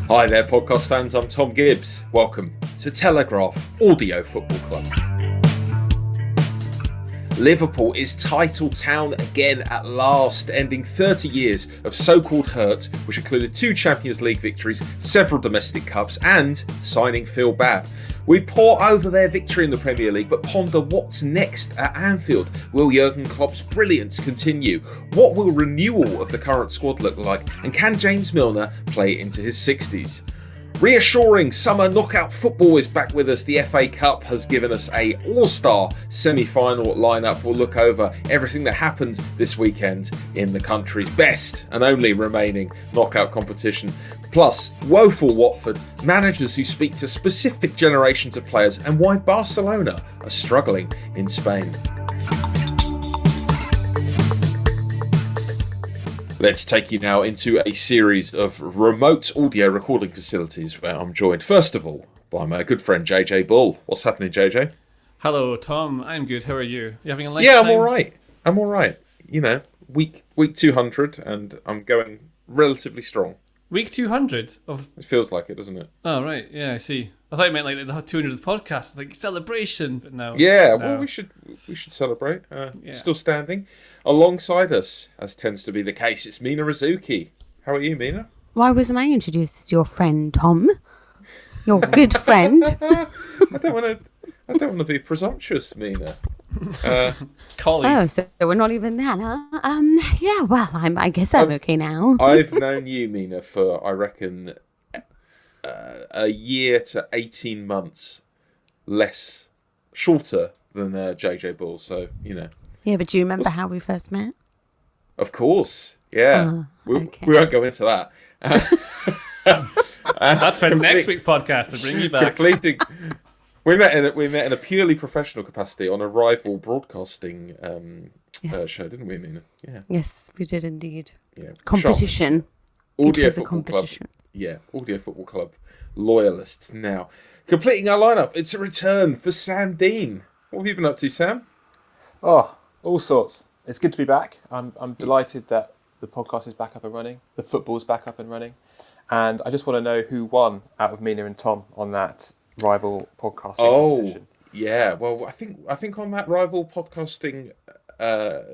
Hi there, podcast fans. I'm Tom Gibbs. Welcome to Telegraph Audio Football Club. Liverpool is title town again at last, ending 30 years of so-called hurt, which included 2 Champions League victories, several domestic cups, and signing Phil Babb. We pore over their victory in the Premier League, but ponder what's next at Anfield. Will Jurgen Klopp's brilliance continue? What will renewal of the current squad look like? And can James Milner play into his 60s? Reassuring summer knockout football is back with us. The FA Cup has given us a all-star semi-final lineup. We'll look over everything that happened this weekend in the country's best and only remaining knockout competition. Plus, woeful Watford, managers who speak to specific generations of players, and why Barcelona are struggling in Spain. Let's take you now into a series of remote audio recording facilities where I'm joined, first of all, by my good friend JJ Bull. What's happening, JJ? Hello, Tom. I'm good. How are you? You having a nice time? Yeah, I'm all right. You know, week 200, and I'm going relatively strong. Week 200 of... It feels like it, doesn't it? Oh, right. Yeah, I see. I thought you meant like the 200th podcast. It's like celebration, but no. Yeah, no. Well, we should celebrate. Still standing. Alongside us, as tends to be the case, it's Mina Rizuki. How are you, Mina? Why wasn't I introduced as your friend, Tom? Your good friend. I don't want to be presumptuous, Mina. Colleague. Oh, so we're not even there, huh? Yeah. Well, I guess I'm okay now. I've known you, Mina, for I reckon a year to 18 months shorter than JJ Bull. So you know. Yeah, but do you remember how we first met? Of course. Yeah. Okay. We won't go into that. That's for next week's podcast to bring you back. We met in a purely professional capacity on a rival broadcasting show, didn't we, Mina? Yeah. Yes, we did indeed. Yeah. Competition. Audio Football Club. Yeah, Audio Football Club loyalists now. Completing our lineup, it's a return for Sam Dean. What have you been up to, Sam? Oh, all sorts. It's good to be back. I'm delighted that the podcast is back up and running. The football's back up and running. And I just want to know who won out of Mina and Tom on that rival podcasting competition. Yeah. Well, I think on that rival podcasting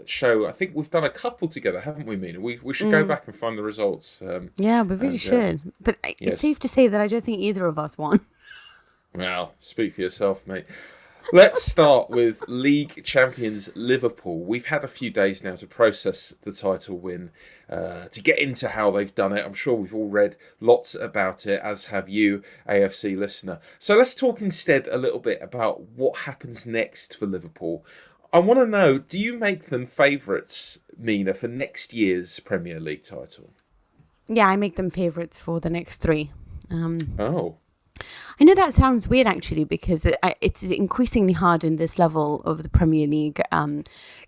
show, I think we've done a couple together, haven't we, Mina? We should go back and find the results. Yeah, we really should. But it's safe to say that I don't think either of us won. Well, speak for yourself, mate. Let's start with League champions Liverpool. We've had a few days now to process the title win, to get into how they've done it. I'm sure we've all read lots about it, as have you, AFC listener. So let's talk instead a little bit about what happens next for Liverpool. I want to know, do you make them favourites, Mina, for next year's Premier League title? Yeah, I make them favourites for the next 3. I know that sounds weird, actually, because it's increasingly hard in this level of the Premier League,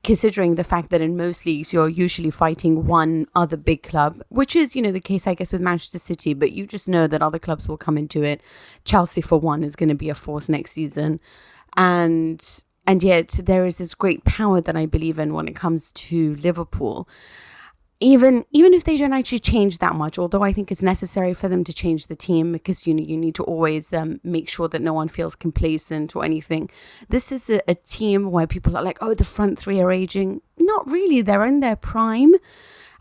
considering the fact that in most leagues you're usually fighting one other big club, which is, the case, I guess, with Manchester City, but you just know that other clubs will come into it. Chelsea, for one, is going to be a force next season. And yet there is this great power that I believe in when it comes to Liverpool. Even if they don't actually change that much, although I think it's necessary for them to change the team because you need to always make sure that no one feels complacent or anything. This is a team where people are like, oh, the front 3 are aging. Not really. They're in their prime.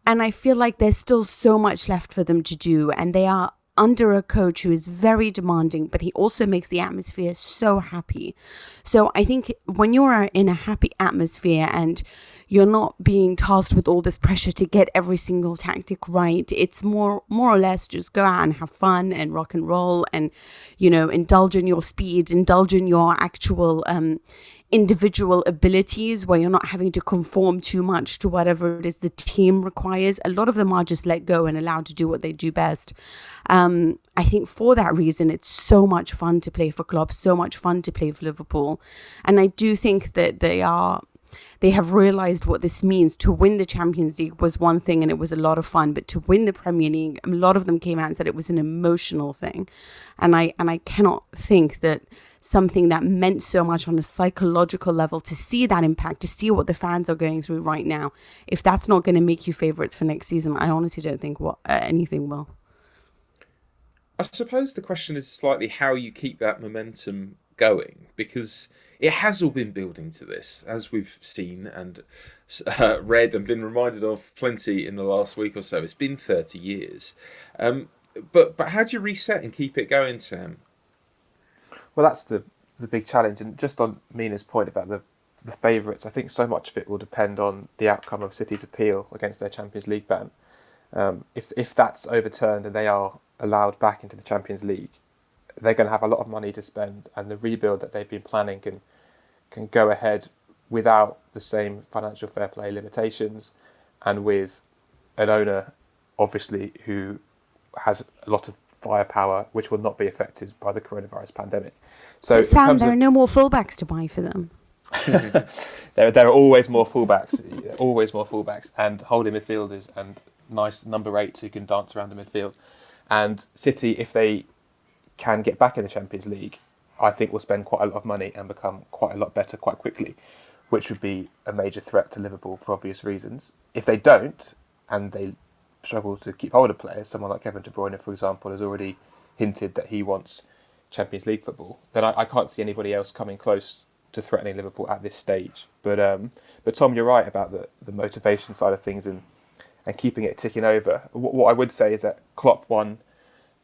And I feel like there's still so much left for them to do. And they are under a coach who is very demanding, but he also makes the atmosphere so happy. So I think when you're in a happy atmosphere and you're not being tasked with all this pressure to get every single tactic right, it's more or less just go out and have fun and rock and roll and, indulge in your speed, indulge in your actual individual abilities where you're not having to conform too much to whatever it is the team requires. A lot of them are just let go and allowed to do what they do best. I think for that reason, it's so much fun to play for Klopp, so much fun to play for Liverpool. And I do think that they have realized what this means. To win the Champions League was one thing and it was a lot of fun, but to win the Premier League, a lot of them came out and said it was an emotional thing. And I cannot think that something that meant so much on a psychological level, to see that impact, to see what the fans are going through right now, if that's not going to make you favourites for next season, I honestly don't think anything will. I suppose the question is slightly how you keep that momentum going, because it has all been building to this, as we've seen and read and been reminded of plenty in the last week or so. It's been 30 years. But how do you reset and keep it going, Sam? Well, that's the big challenge. And just on Mina's point about the favourites, I think so much of it will depend on the outcome of City's appeal against their Champions League ban. If that's overturned and they are allowed back into the Champions League, they're going to have a lot of money to spend, and the rebuild that they've been planning can go ahead without the same financial fair play limitations, and with an owner, obviously, who has a lot of firepower, which will not be affected by the coronavirus pandemic. So, but Sam, there are no more fullbacks to buy for them. there are always more fullbacks, and holding midfielders and nice number 8s who can dance around the midfield. And City, if they can get back in the Champions League, I think will spend quite a lot of money and become quite a lot better quite quickly, which would be a major threat to Liverpool for obvious reasons. If they don't, and they struggle to keep hold of players, someone like Kevin De Bruyne, for example, has already hinted that he wants Champions League football, then I can't see anybody else coming close to threatening Liverpool at this stage. But Tom, you're right about the motivation side of things and keeping it ticking over. What I would say is that Klopp won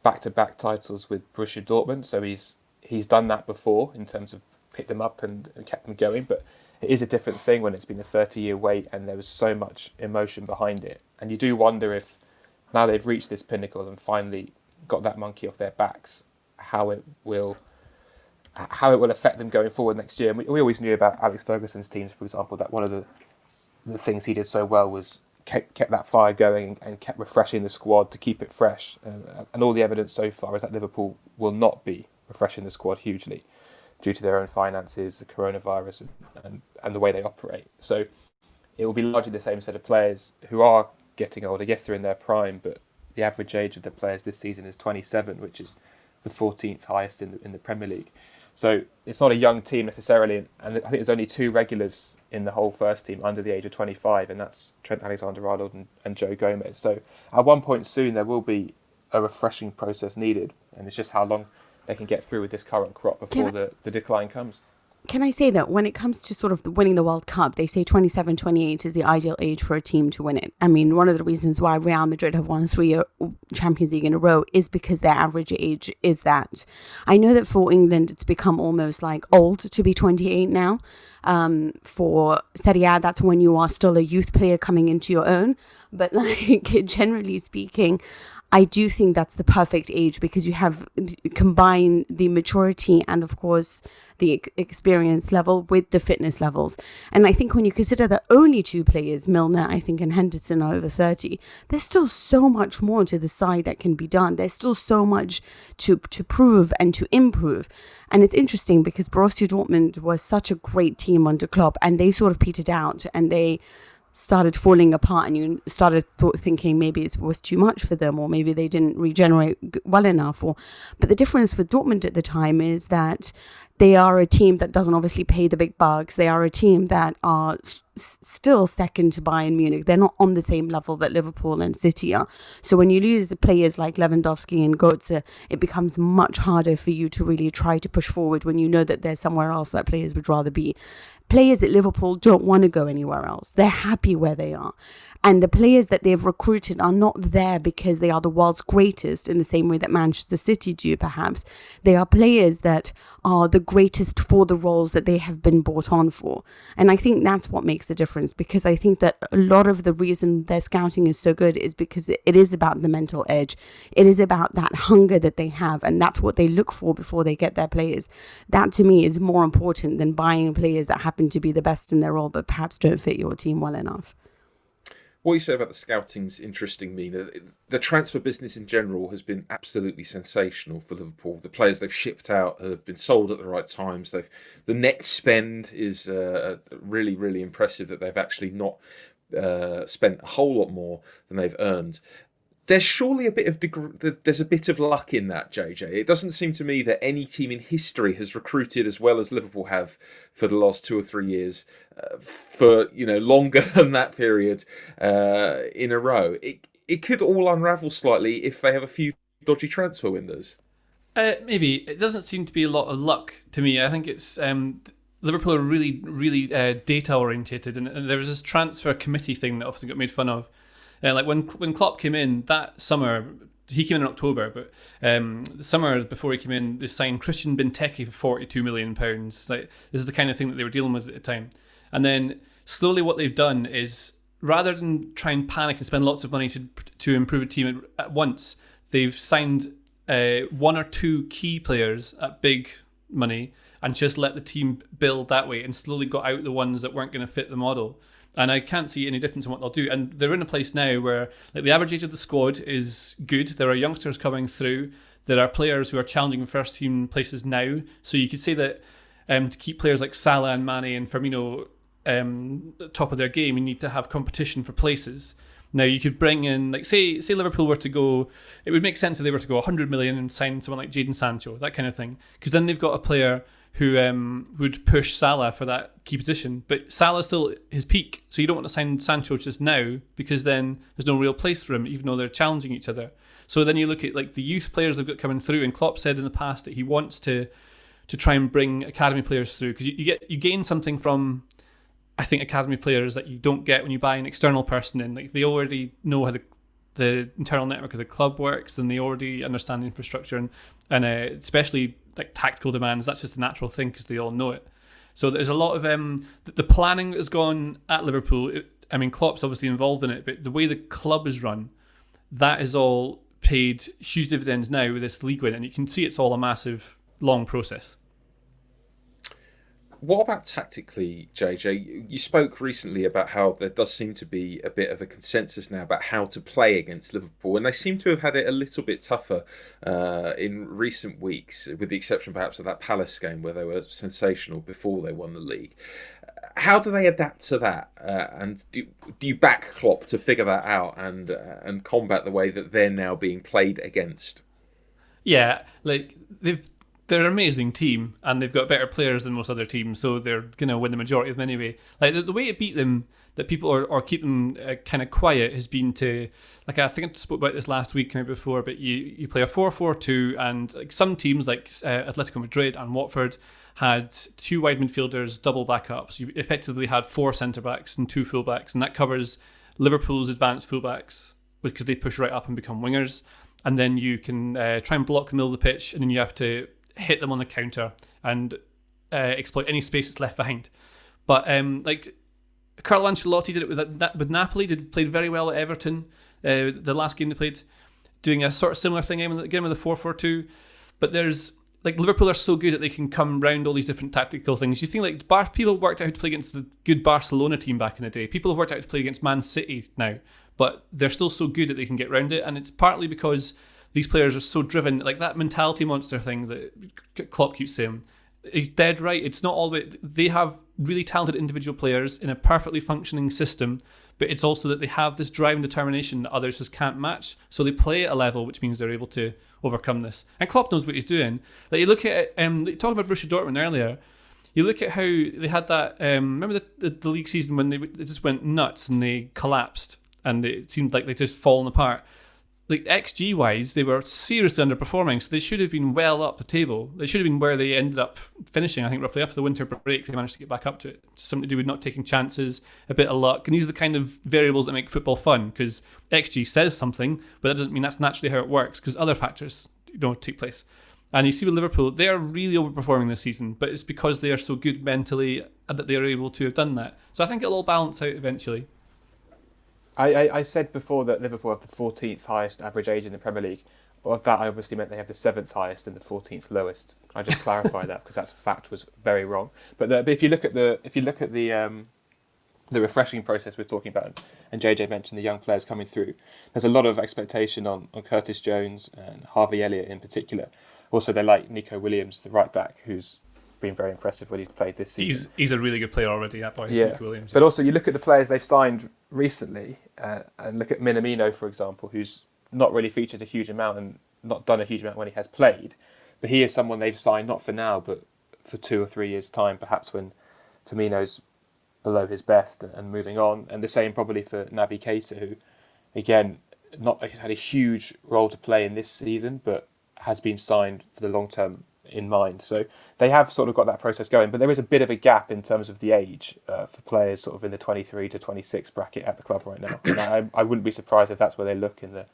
back-to-back titles with Borussia Dortmund, so he's done that before in terms of picked them up and kept them going, but it is a different thing when it's been a 30-year wait and there was so much emotion behind it. And you do wonder if now they've reached this pinnacle and finally got that monkey off their backs, how it will affect them going forward next year. And we always knew about Alex Ferguson's teams, for example, that one of the things he did so well was kept that fire going and kept refreshing the squad to keep it fresh. And all the evidence so far is that Liverpool will not be refreshing the squad hugely due to their own finances, the coronavirus, and the way they operate. So it will be largely the same set of players who are getting older. Yes, they're in their prime, but the average age of the players this season is 27, which is the 14th highest in the Premier League. So it's not a young team necessarily, and I think there's only 2 regulars in the whole first team under the age of 25, and that's Trent Alexander-Arnold and Joe Gomez. So at one point soon there will be a refreshing process needed, and it's just how long they can get through with this current crop before the decline comes. Can I say that when it comes to sort of winning the World Cup, they say 27, 28 is the ideal age for a team to win it. I mean, one of the reasons why Real Madrid have won 3 Champions League in a row is because their average age is that. I know that for England, it's become almost like old to be 28 now. For Serie A, that's when you are still a youth player coming into your own. But like generally speaking, I do think that's the perfect age because you have combine the maturity and, of course, the experience level with the fitness levels. And I think when you consider that only 2 players, Milner, I think, and Henderson are over 30, there's still so much more to the side that can be done. There's still so much to prove and to improve. And it's interesting because Borussia Dortmund was such a great team under Klopp, and they sort of petered out and they started falling apart, and you started thinking maybe it was too much for them, or maybe they didn't regenerate well enough. But the difference with Dortmund at the time is that they are a team that doesn't obviously pay the big bucks. They are a team that are still second to Bayern Munich. They're not on the same level that Liverpool and City are. So when you lose the players like Lewandowski and Götze, it becomes much harder for you to really try to push forward when you know that there's somewhere else that players would rather be. Players at Liverpool don't want to go anywhere else. They're happy where they are. And the players that they've recruited are not there because they are the world's greatest in the same way that Manchester City do, perhaps. They are players that are the greatest for the roles that they have been brought on for. And I think that's what makes the difference, because I think that a lot of the reason their scouting is so good is because it is about the mental edge. It is about that hunger that they have, and that's what they look for before they get their players. That to me is more important than buying players that happen to be the best in their role but perhaps don't fit your team well enough. What you say about the scouting's interesting, Mina. The transfer business in general has been absolutely sensational for Liverpool. The players they've shipped out have been sold at the right times. The net spend is really, really impressive that they've actually not spent a whole lot more than they've earned. There's surely there's a bit of luck in that, JJ. It doesn't seem to me that any team in history has recruited as well as Liverpool have for the last 2 or 3 years, for longer than that period in a row. It could all unravel slightly if they have a few dodgy transfer windows? Maybe. It doesn't seem to be a lot of luck to me. I think it's Liverpool are really, really data orientated, and there was this transfer committee thing that often got made fun of. Like when Klopp came in that summer, he came in October, but the summer before he came in, they signed Christian Benteke for £42 million. Like, this is the kind of thing that they were dealing with at the time. And then slowly what they've done is, rather than try and panic and spend lots of money to improve a team at once, they've signed one or two key players at big money and just let the team build that way, and slowly got out the ones that weren't going to fit the model. And I can't see any difference in what they'll do. And they're in a place now where, like, the average age of the squad is good. There are youngsters coming through. There are players who are challenging first team places now. So you could say that to keep players like Salah and Mane and Firmino top of their game, you need to have competition for places. Now you could bring in, like, say Liverpool were to go, it would make sense if they were to go 100 million and sign someone like Jadon Sancho, that kind of thing, because then they've got a player who would push Salah for that key position. But Salah's still his peak, so you don't want to sign Sancho just now, because then there's no real place for him, even though they're challenging each other. So then you look at, like, the youth players they've got coming through, and Klopp said in the past that he wants to try and bring academy players through, because you gain something from, I think, academy players that you don't get when you buy an external person in. Like, they already know how the internal network of the club works, and they already understand the infrastructure, and especially like tactical demands. That's just a natural thing because they all know it. So there's a lot of the planning that has gone at Liverpool. Klopp's obviously involved in it, but the way the club is run, that is all paid huge dividends now with this league win, and you can see it's all a massive, long process. What about tactically, JJ? You spoke recently about how there does seem to be a bit of a consensus now about how to play against Liverpool, and they seem to have had it a little bit tougher in recent weeks, with the exception perhaps of that Palace game where they were sensational before they won the league. How do they adapt to that? And do you back Klopp to figure that out and combat the way that they're now being played against? Yeah, like they're an amazing team, and they've got better players than most other teams, so they're going to win the majority of them anyway. Like, the way to beat them, that people or keep them kind of quiet, has been to, like, I think I spoke about this last week maybe before, but you play a 4-4-2, and like some teams like Atletico Madrid and Watford had two wide midfielders, double backups. You effectively had four centre-backs and two full-backs, and that covers Liverpool's advanced full-backs because they push right up and become wingers. And then you can try and block the middle of the pitch, and then you have to hit them on the counter and exploit any space that's left behind. But like Carlo Ancelotti did it with Napoli. Played very well at Everton. The last game they played, doing a sort of similar thing again with a 4-4-2. But there's, like, Liverpool are so good that they can come round all these different tactical things. You think, like, people worked out how to play against the good Barcelona team back in the day. People have worked out how to play against Man City now, but they're still so good that they can get round it. And it's partly because these players are so driven, like that mentality monster thing that Klopp keeps saying. He's dead right. It's not all the way. They have really talented individual players in a perfectly functioning system, but it's also that they have this drive and determination that others just can't match. So they play at a level which means they're able to overcome this. And Klopp knows what he's doing. Like, you look at talking about Borussia Dortmund earlier. You look at how they had that. Remember the league season when they just went nuts and they collapsed, and it seemed like they just fallen apart. Like, XG wise, they were seriously underperforming, so they should have been well up the table. They should have been where they ended up finishing, I think, roughly after the winter break. They managed to get back up to it. It's something to do with not taking chances, a bit of luck, and these are the kind of variables that make football fun, because XG says something, but that doesn't mean that's naturally how it works, because other factors don't take place. And you see with Liverpool, they are really overperforming this season, but it's because they are so good mentally that they are able to have done that. So I think it'll all balance out eventually. I said before that Liverpool have the 14th highest average age in the Premier League. Well, that I obviously meant they have the 7th highest and the 14th lowest. I just clarify that because that fact was very wrong. But if you look at the refreshing process we're talking about, and JJ mentioned the young players coming through, there's a lot of expectation on Curtis Jones and Harvey Elliott in particular. Also, they like Nico Williams, the right back, who's been very impressive when he's played this season. He's a really good player already, that boy, yeah. Nico Williams. But also, you look at the players they've signed recently, and look at Minamino, for example, who's not really featured a huge amount and not done a huge amount when he has played. But he is someone they've signed not for now, but for 2 or 3 years' time, perhaps when Firmino's below his best and moving on. And the same probably for Naby Keita, who, again, not had a huge role to play in this season, but has been signed for the long term in mind. So they have sort of got that process going, but there is a bit of a gap in terms of the age for players sort of in the 23 to 26 bracket at the club right now. And I wouldn't be surprised if that's where they look in the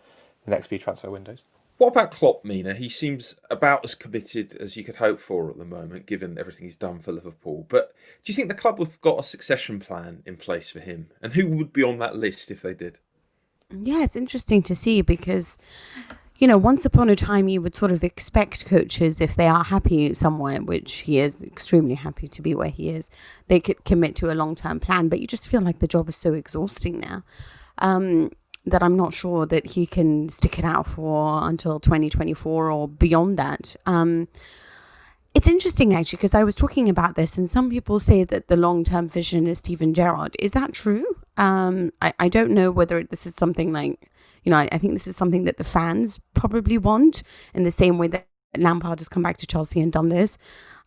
next few transfer windows. What about Klopp, Mina? He seems about as committed as you could hope for at the moment, given everything he's done for Liverpool. But do you think the club have got a succession plan in place for him? And who would be on that list if they did? Yeah, it's interesting to see because, once upon a time you would sort of expect coaches, if they are happy somewhere, which he is extremely happy to be where he is, they could commit to a long-term plan. But you just feel like the job is so exhausting now. That I'm not sure that he can stick it out for until 2024 or beyond that. It's interesting, actually, because I was talking about this and some people say that the long-term vision is Steven Gerrard. Is that true? I don't know whether this is something like, I think this is something that the fans probably want in the same way that Lampard has come back to Chelsea and done this.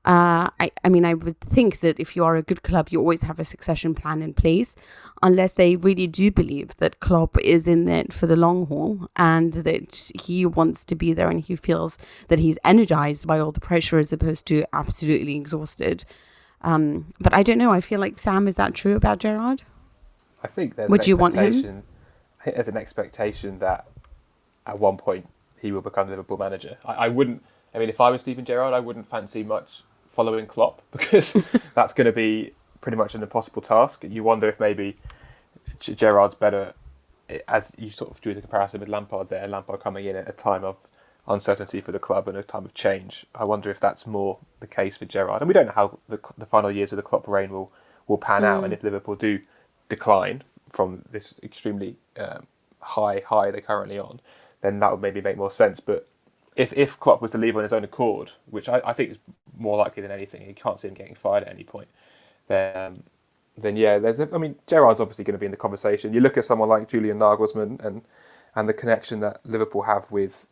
I would think that if you are a good club, you always have a succession plan in place, unless they really do believe that Klopp is in it for the long haul and that he wants to be there and he feels that he's energized by all the pressure as opposed to absolutely exhausted. But I don't know. I feel like, Sam, is that true about Gerrard? I think there's Would you want him? I think there's an expectation that at one point he will become Liverpool manager. I wouldn't. I mean, if I was Steven Gerrard, I wouldn't fancy much following Klopp because that's going to be pretty much an impossible task. You wonder if maybe Gerrard's better, as you sort of drew the comparison with Lampard there, Lampard coming in at a time of uncertainty for the club and a time of change. I wonder if that's more the case for Gerrard. And we don't know how the final years of the Klopp reign will pan out, and if Liverpool do decline from this extremely high they're currently on, then that would maybe make more sense. But if Klopp was to leave on his own accord, which I think is more likely than anything, you can't see him getting fired at any point, then yeah, Gerrard's obviously going to be in the conversation. You look at someone like Julian Nagelsmann and the connection that Liverpool have with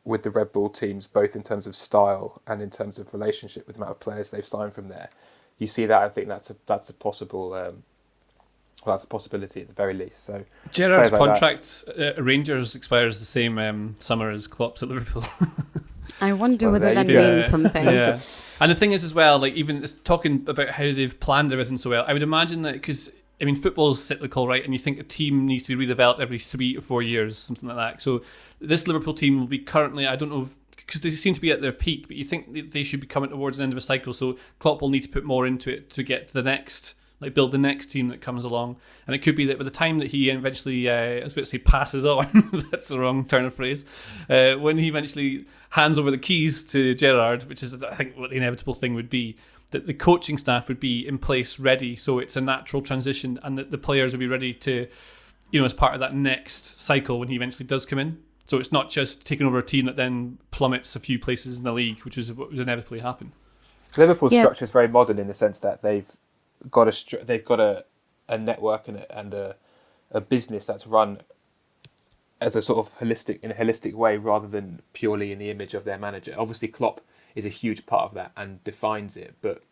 the Red Bull teams, both in terms of style and in terms of relationship with the amount of players they've signed from there. You see that, I think that's a possible. That's a possibility at the very least. So Gerrard's contract at Rangers expires the same summer as Klopp's at Liverpool. I wonder whether that means something. Yeah. And the thing is as well, like even it's talking about how they've planned everything so well, I would imagine that because, football's cyclical, right? And you think a team needs to be redeveloped every 3 or 4 years, something like that. So this Liverpool team will be currently, I don't know, because they seem to be at their peak, but you think they should be coming towards the end of a cycle. So Klopp will need to put more into it to get to the next, build the next team that comes along. And it could be that by the time that he eventually, I was about to say passes on, that's the wrong turn of phrase, when he eventually hands over the keys to Gerrard, which is I think what the inevitable thing would be, that the coaching staff would be in place ready, so it's a natural transition and that the players would be ready to, as part of that next cycle when he eventually does come in. So it's not just taking over a team that then plummets a few places in the league, which is what would inevitably happen. Liverpool's structure is very modern in the sense that they've got a network and a business that's run as a sort of holistic way rather than purely in the image of their manager. Obviously, Klopp is a huge part of that and defines it. But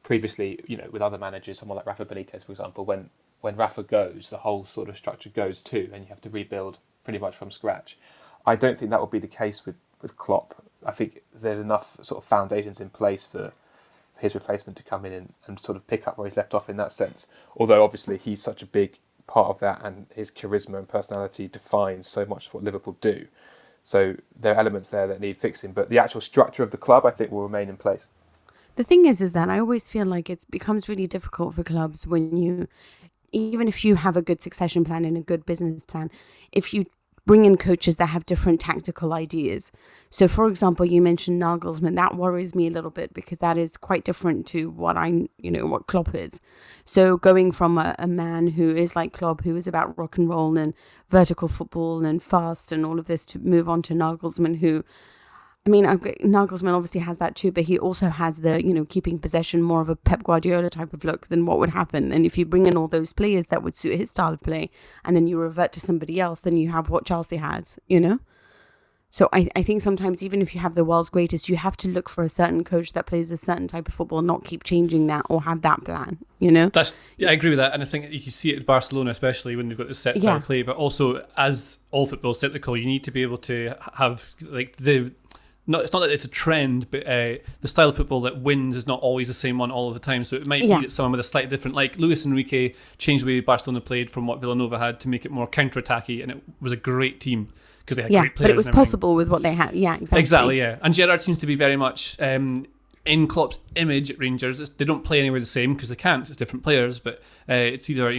previously, with other managers, someone like Rafa Benitez, for example, when Rafa goes, the whole sort of structure goes too, and you have to rebuild pretty much from scratch. I don't think that will be the case with Klopp. I think there's enough sort of foundations in place for his replacement to come in and sort of pick up where he's left off in that sense. Although obviously he's such a big part of that and his charisma and personality defines so much of what Liverpool do. So there are elements there that need fixing, but the actual structure of the club I think will remain in place. The thing is that I always feel like it becomes really difficult for clubs when even if you have a good succession plan and a good business plan, if you bring in coaches that have different tactical ideas. So, for example, you mentioned Nagelsmann. That worries me a little bit because that is quite different to what what Klopp is. So going from a man who is like Klopp, who is about rock and roll and vertical football and fast and all of this, to move on to Nagelsmann, who, Nagelsmann obviously has that too, but he also has the, keeping possession, more of a Pep Guardiola type of look than what would happen. And if you bring in all those players that would suit his style of play and then you revert to somebody else, then you have what Chelsea had, So I think sometimes even if you have the world's greatest, you have to look for a certain coach that plays a certain type of football, not keep changing that or have that plan, you know? I agree with that. And I think you can see it in Barcelona, especially when they've got the set style of play, but also as all football is cyclical, you need to be able to have like it's not that it's a trend, but the style of football that wins is not always the same one all of the time. So it might be that someone with a slightly different, like Luis Enrique changed the way Barcelona played from what Villanova had to make it more counter-attacky, and it was a great team. Because they had great players. But it was possible with what they had. Yeah, exactly. Exactly, yeah. And Gerrard seems to be very much in Klopp's image at Rangers. They don't play anywhere the same because they can't. It's different players, but it's either a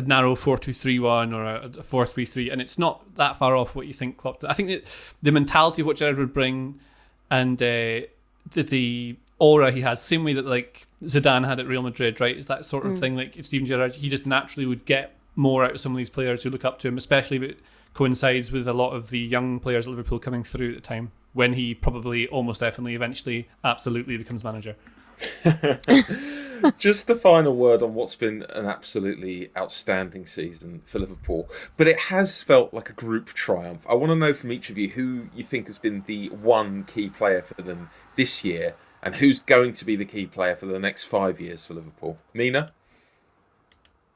narrow 4-2-3-1 or a 4-3-3, and it's not that far off what you think Klopp did. I think that the mentality of what Gerrard would bring and the aura he has, same way that like Zidane had at Real Madrid, right? Is that sort of thing. Like Steven Gerrard, he just naturally would get more out of some of these players who look up to him, especially if it coincides with a lot of the young players at Liverpool coming through at the time when he probably almost definitely eventually absolutely becomes manager. Just the final word on what's been an absolutely outstanding season for Liverpool, but it has felt like a group triumph. I want to know from each of you who you think has been the one key player for them this year and who's going to be the key player for the next 5 years for Liverpool. Mina?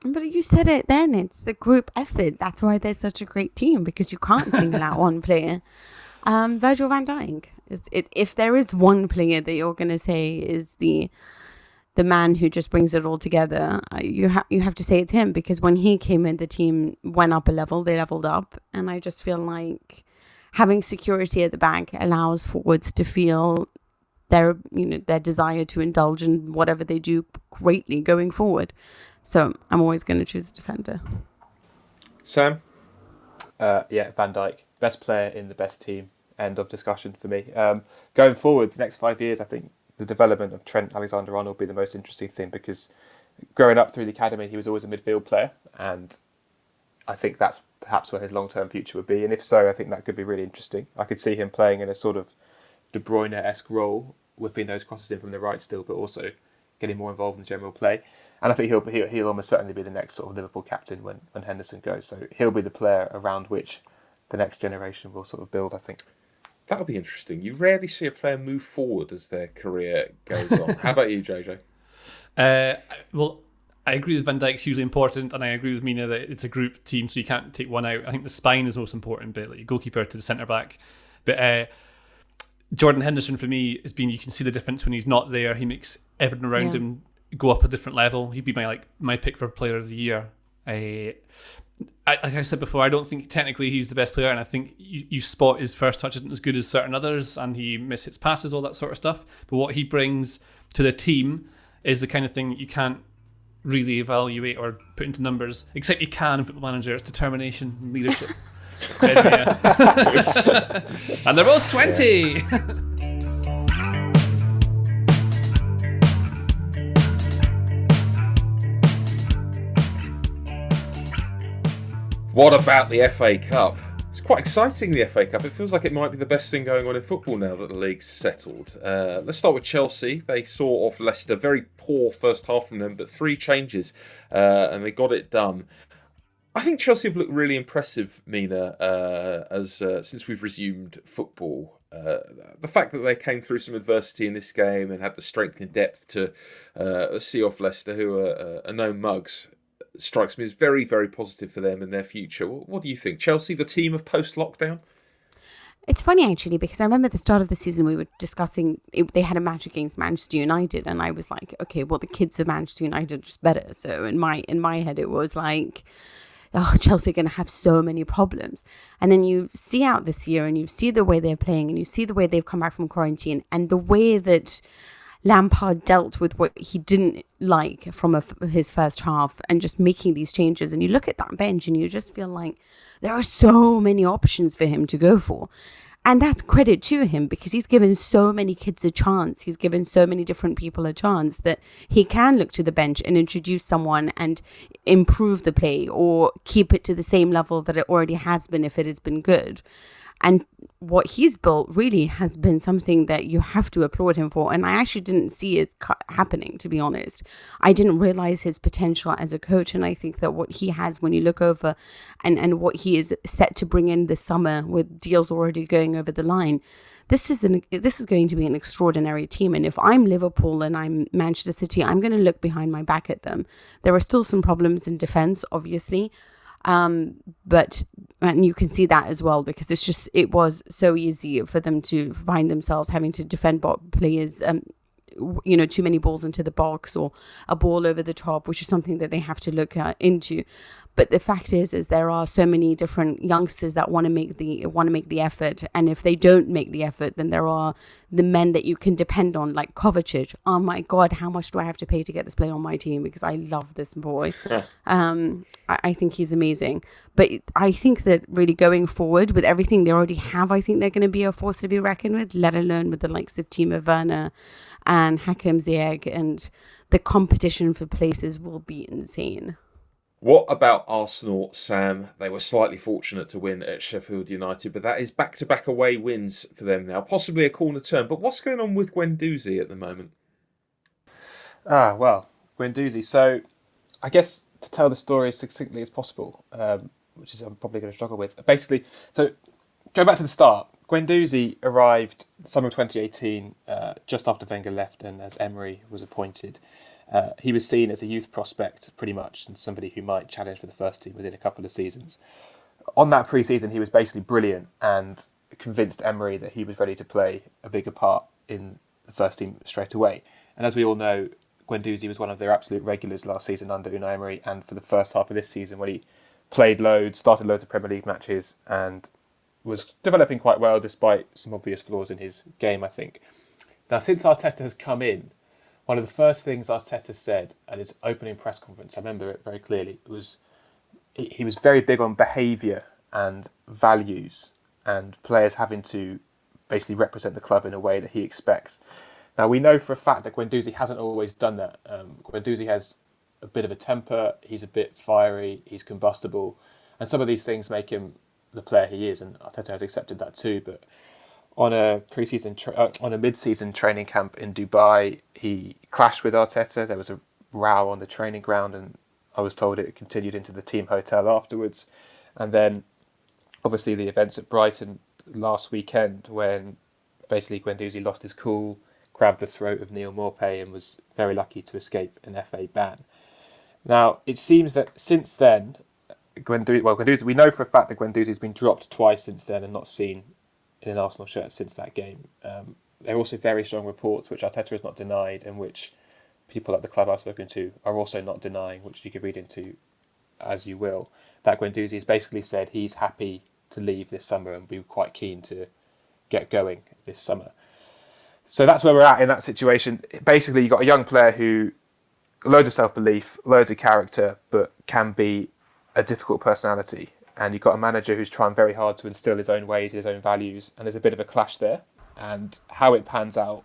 But you said it then. It's the group effort. That's why they're such a great team, because you can't single out one player. Virgil van Dijk. If there is one player that you're going to say is the man who just brings it all together, you have to say it's him, because when he came in, the team went up a level. They leveled up. And I just feel like having security at the back allows forwards to feel their desire to indulge in whatever they do greatly going forward. So I'm always going to choose a defender. Sam? Van Dijk. Best player in the best team. End of discussion for me. Going forward, the next 5 years, I think the development of Trent Alexander-Arnold will be the most interesting thing, because growing up through the academy, he was always a midfield player, and I think that's perhaps where his long-term future would be. And if so, I think that could be really interesting. I could see him playing in a sort of De Bruyne-esque role, whipping those crosses in from the right still, but also getting more involved in general play. And I think he'll almost certainly be the next sort of Liverpool captain when Henderson goes. So he'll be the player around which the next generation will sort of build, I think. That'll be interesting. You rarely see a player move forward as their career goes on. How about you, JJ? Well, I agree that Van Dijk's hugely important, and I agree with Mina that it's a group team, so you can't take one out. I think the spine is the most important bit, like goalkeeper to the centre back. But Jordan Henderson, for me, has been, you can see the difference when he's not there. He makes everything around him go up a different level. He'd be my pick for player of the year. Like I said before, I don't think technically he's the best player, and I think you spot his first touch isn't as good as certain others, and he mishits passes, all that sort of stuff. But what he brings to the team is the kind of thing that you can't really evaluate or put into numbers, except you can in Football Manager. It's determination and leadership. And they're both 20. What about the FA Cup? It's quite exciting, the FA Cup. It feels like it might be the best thing going on in football now that the league's settled. Let's start with Chelsea. They saw off Leicester. Very poor first half from them, but 3 changes, and they got it done. I think Chelsea have looked really impressive, Mina, since we've resumed football. The fact that they came through some adversity in this game and had the strength and depth to see off Leicester, who are known mugs, strikes me as very, very positive for them and their future. What do you think? Chelsea, the team of post-lockdown? It's funny, actually, because I remember at the start of the season we were discussing, they had a match against Manchester United, and I was like, okay, well, the kids of Manchester United are just better. So in my head, it was like, oh, Chelsea are going to have so many problems. And then you see out this year, and you see the way they're playing, and you see the way they've come back from quarantine, and the way that Lampard dealt with what he didn't like from his first half, and just making these changes. And you look at that bench and you just feel like there are so many options for him to go for. And that's credit to him, because he's given so many kids a chance. He's given so many different people a chance that he can look to the bench and introduce someone and improve the play or keep it to the same level that it already has been if it has been good. And what he's built really has been something that you have to applaud him for. And I actually didn't see it happening, to be honest. I didn't realize his potential as a coach. And I think that what he has, when you look over and what he is set to bring in this summer with deals already going over the line, this is going to be an extraordinary team. And if I'm Liverpool and I'm Manchester City, I'm going to look behind my back at them. There are still some problems in defense, obviously. But you can see that as well, because it was so easy for them to find themselves having to defend players, too many balls into the box or a ball over the top, which is something that they have to look into. But the fact is there are so many different youngsters that want to make the effort, and if they don't make the effort, then there are the men that you can depend on, like Kovacic. Oh my God, how much do I have to pay to get this player on my team? Because I love this boy. I think he's amazing. But I think that really going forward with everything they already have, I think they're going to be a force to be reckoned with, let alone with the likes of Timo Werner and Hakim Ziyech, and the competition for places will be insane. What about Arsenal, Sam? They were slightly fortunate to win at Sheffield United, but that is back-to-back away wins for them now. Possibly a corner turn. But what's going on with Guendouzi at the moment? Well, Guendouzi. So I guess to tell the story as succinctly as possible, which is I'm probably going to struggle with. Basically, so go back to the start. Guendouzi arrived summer of 2018, just after Wenger left and as Emery was appointed. He was seen as a youth prospect, pretty much, and somebody who might challenge for the first team within a couple of seasons. On that pre-season, he was basically brilliant and convinced Emery that he was ready to play a bigger part in the first team straight away. And as we all know, Guendouzi was one of their absolute regulars last season under Unai Emery, and for the first half of this season, when he played loads, started loads of Premier League matches, and was developing quite well despite some obvious flaws in his game, I think. Now, since Arteta has come in, one of the first things Arteta said at his opening press conference, I remember it very clearly, was he was very big on behaviour and values and players having to basically represent the club in a way that he expects. Now, we know for a fact that Guendouzi hasn't always done that. Guendouzi has a bit of a temper, he's a bit fiery, he's combustible, and some of these things make him the player he is, and Arteta has accepted that too. But on a mid-season training camp in Dubai, he clashed with Arteta. There was a row on the training ground, and I was told it continued into the team hotel afterwards. And then, obviously, the events at Brighton last weekend, when basically Guendouzi lost his cool, grabbed the throat of Neil Maupay, and was very lucky to escape an FA ban. Now, it seems that since then, Guendouzi, we know for a fact that Guendouzi has been dropped twice since then and not seen in an Arsenal shirt since that game. There are also very strong reports, which Arteta has not denied, and which people at the club I've spoken to are also not denying, which you can read into as you will, that Guendouzi has basically said he's happy to leave this summer and be quite keen to get going this summer. So that's where we're at in that situation. Basically, you've got a young player who, loads of self-belief, loads of character, but can be a difficult personality. And you've got a manager who's trying very hard to instill his own ways, his own values, and there's a bit of a clash there. And how it pans out,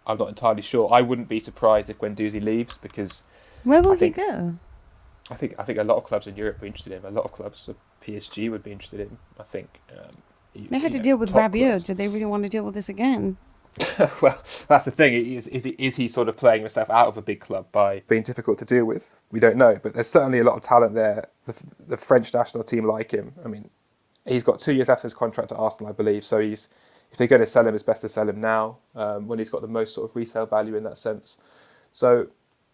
I'm not entirely sure. I wouldn't be surprised if Guendouzi leaves, because where will he go? I think a lot of clubs in Europe are interested in him. A lot of clubs, PSG would be interested in him, I think. They had to deal with Rabiot. Do they really want to deal with this again? Well, that's the thing. Is he sort of playing himself out of a big club by being difficult to deal with? We don't know, but there's certainly a lot of talent there. The French national team like him. I mean, he's got 2 years left of his contract at Arsenal, I believe. So if they're going to sell him, it's best to sell him now, when he's got the most sort of resale value in that sense. So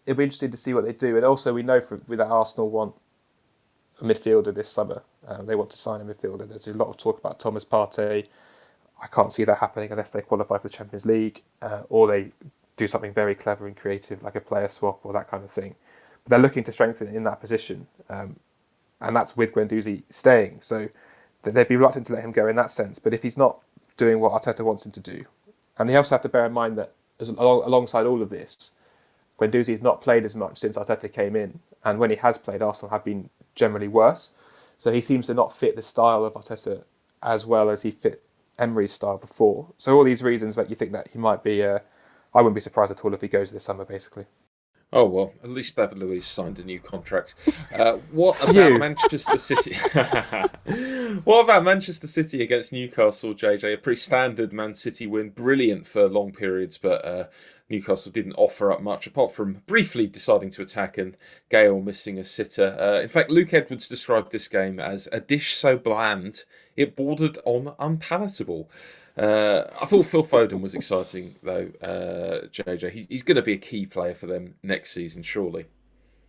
it'll be interesting to see what they do. And also, we know that Arsenal want a midfielder this summer. They want to sign a midfielder. There's a lot of talk about Thomas Partey. I can't see that happening unless they qualify for the Champions League, or they do something very clever and creative, like a player swap or that kind of thing. But they're looking to strengthen in that position, and that's with Guendouzi staying. So they'd be reluctant to let him go in that sense. But if he's not doing what Arteta wants him to do, and they also have to bear in mind that alongside all of this, Guendouzi has not played as much since Arteta came in, and when he has played, Arsenal have been generally worse. So he seems to not fit the style of Arteta as well as he fit Emery's style before. So all these reasons make you think that he might be... I wouldn't be surprised at all if he goes this summer, basically. Oh, well, at least David Luiz signed a new contract. What about Manchester City? What about Manchester City against Newcastle, JJ? A pretty standard Man City win, brilliant for long periods, but Newcastle didn't offer up much apart from briefly deciding to attack and Gale missing a sitter. In fact, Luke Edwards described this game as a dish so bland it bordered on unpalatable. I thought Phil Foden was exciting though, JJ. He's going to be a key player for them next season, surely.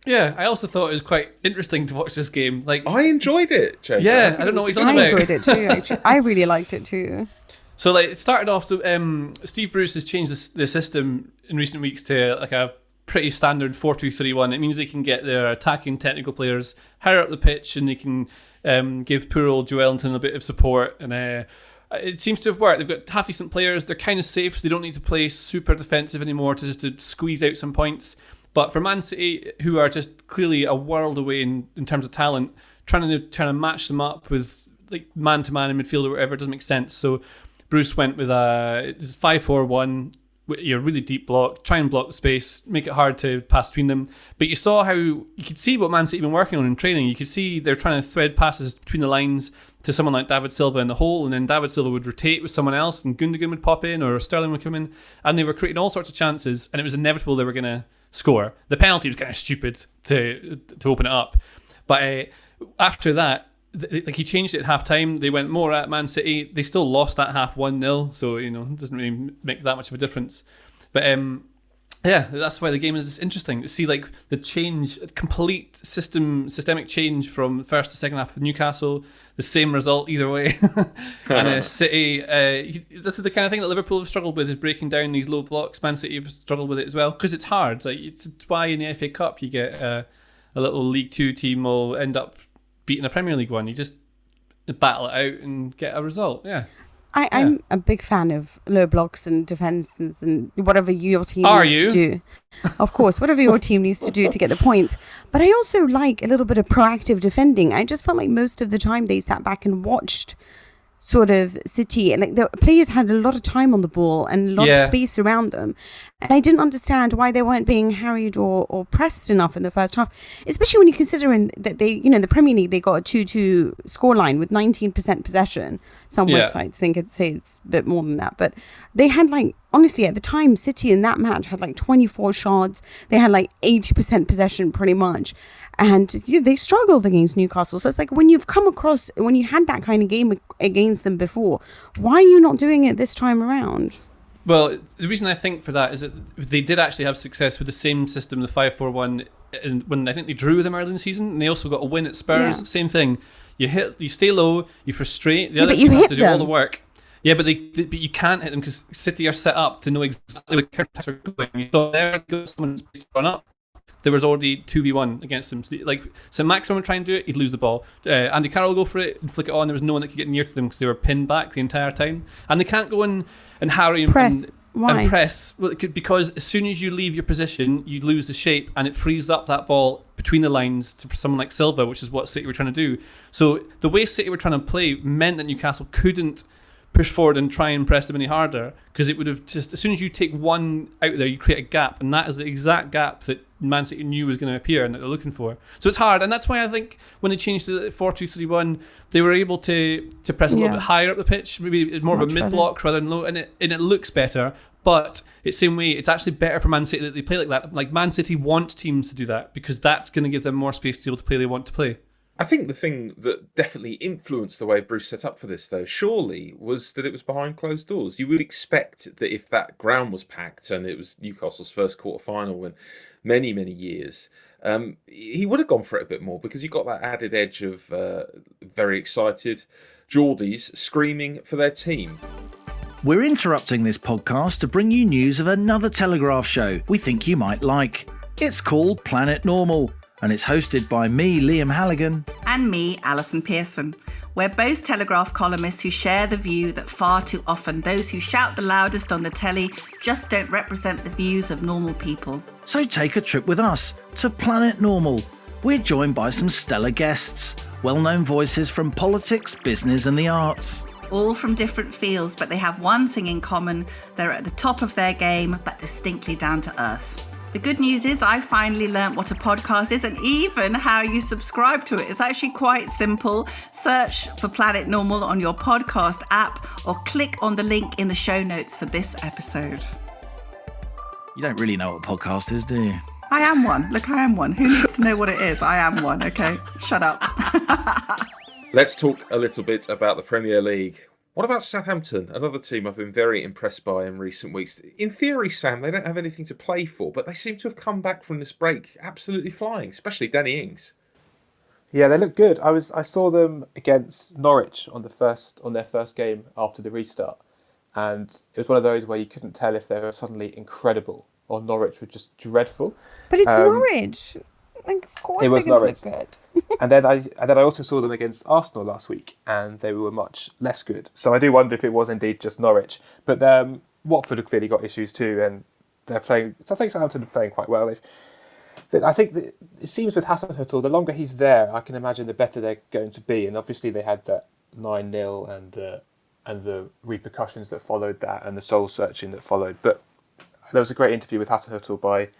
Yeah, I also thought it was quite interesting to watch this game. Like, I enjoyed it, JJ. Yeah, I don't know what he's on about. I enjoyed it too, actually. I really liked it too. So, like, it started off, Steve Bruce has changed the system in recent weeks to, like, a pretty standard 4-2-3-1. It means they can get their attacking technical players higher up the pitch and they can give poor old Joelinton a bit of support. And it seems to have worked. They've got half-decent players. They're kind of safe, so they don't need to play super defensive anymore to squeeze out some points. But for Man City, who are just clearly a world away in terms of talent, trying to match them up with like man-to-man in midfield or whatever doesn't make sense. So Bruce went with a 5-4-1, really deep block, try and block the space, make it hard to pass between them. But you saw how you could see what Man City have been working on in training. You could see they're trying to thread passes between the lines to someone like David Silva in the hole, and then David Silva would rotate with someone else, and Gundogan would pop in, or Sterling would come in, and they were creating all sorts of chances, and it was inevitable they were going to score. The penalty was kind of stupid to open it up, but after that, like, he changed it at half time. They went more at Man City. They still lost that half 1-0, so it doesn't really make that much of a difference. But yeah, that's why the game is interesting to see, like, the change, complete systemic change from first to second half of Newcastle. The same result either way. And City, this is the kind of thing that Liverpool have struggled with, is breaking down these low blocks. Man City have struggled with it as well because it's hard. Like, it's why in the FA Cup you get a little League Two team will end up beating a Premier League one. You just battle it out and get a result. Yeah. I'm a big fan of low blocks and defences and whatever your team needs to do. Of course, whatever your team needs to do to get the points. But I also like a little bit of proactive defending. I just felt like most of the time they sat back and watched sort of City, and like the players had a lot of time on the ball and a lot of space around them, and I didn't understand why they weren't being harried or pressed enough in the first half, especially when you consider that they, the Premier League, they got a 2-2 scoreline with 19% possession. Some websites think it's a bit more than that, but they had, like, honestly, at the time, City in that match had like 24 shots. They had like 80% possession pretty much. And they struggled against Newcastle. So it's like, when you had that kind of game against them before, why are you not doing it this time around? Well, the reason I think for that is that they did actually have success with the same system, the 5-4-1, and when I think they drew them early in the season, and they also got a win at Spurs. Yeah. Same thing. You stay low, you frustrate. The other team has to do all the work. Yeah, but you can't hit them because City are set up to know exactly where counter are going. So there goes someone's run up. There was already 2v1 against them. So Maximum would try and do it, he'd lose the ball. Andy Carroll would go for it and flick it on. There was no one that could get near to them because they were pinned back the entire time. And they can't go in and harry and press. And press. Well, because as soon as you leave your position, you lose the shape and it frees up that ball between the lines for someone like Silva, which is what City were trying to do. So the way City were trying to play meant that Newcastle couldn't push forward and try and press them any harder, because it would have just, as soon as you take one out there, you create a gap, and that is the exact gap that Man City knew was going to appear and that they're looking for. So it's hard, and that's why I think when they changed to the 4-2-3-1, they were able to press a little bit higher up the pitch, maybe more of a mid-block rather than low, and it looks better. But it's the same way, it's actually better for Man City that they play like that. Like, Man City want teams to do that because that's going to give them more space to be able to play they want to play. I think the thing that definitely influenced the way Bruce set up for this, though, surely, was that it was behind closed doors. You would expect that if that ground was packed and it was Newcastle's first quarter-final in many, many years, he would have gone for it a bit more, because you got that added edge of very excited Geordies screaming for their team. We're interrupting this podcast to bring you news of another Telegraph show we think you might like. It's called Planet Normal, and it's hosted by me, Liam Halligan. And me, Alison Pearson. We're both Telegraph columnists who share the view that far too often those who shout the loudest on the telly just don't represent the views of normal people. So take a trip with us to Planet Normal. We're joined by some stellar guests, well-known voices from politics, business and the arts. All from different fields, but they have one thing in common: they're at the top of their game, but distinctly down to earth. The good news is I finally learnt what a podcast is and even how you subscribe to it. It's actually quite simple. Search for Planet Normal on your podcast app or click on the link in the show notes for this episode. You don't really know what a podcast is, do you? I am one. Look, I am one. Who needs to know what it is? I am one, okay? Shut up. Let's talk a little bit about the Premier League. What about Southampton? Another team I've been very impressed by in recent weeks. In theory, Sam, they don't have anything to play for, but they seem to have come back from this break absolutely flying, especially Danny Ings. Yeah, they look good. I saw them against Norwich on their first game after the restart, and it was one of those where you couldn't tell if they were suddenly incredible or Norwich were just dreadful. But it's Norwich. Like, of course it was they're gonna Norwich. look good. and then I also saw them against Arsenal last week, and they were much less good. So I do wonder if it was indeed just Norwich. But Watford have clearly got issues too, and they're playing. So I think Southampton are playing quite well. I think that it seems with Hasenhüttl, the longer he's there, I can imagine the better they're going to be. And obviously they had that 9-0 and the repercussions that followed that, and the soul searching that followed. But there was a great interview with Hasenhüttl by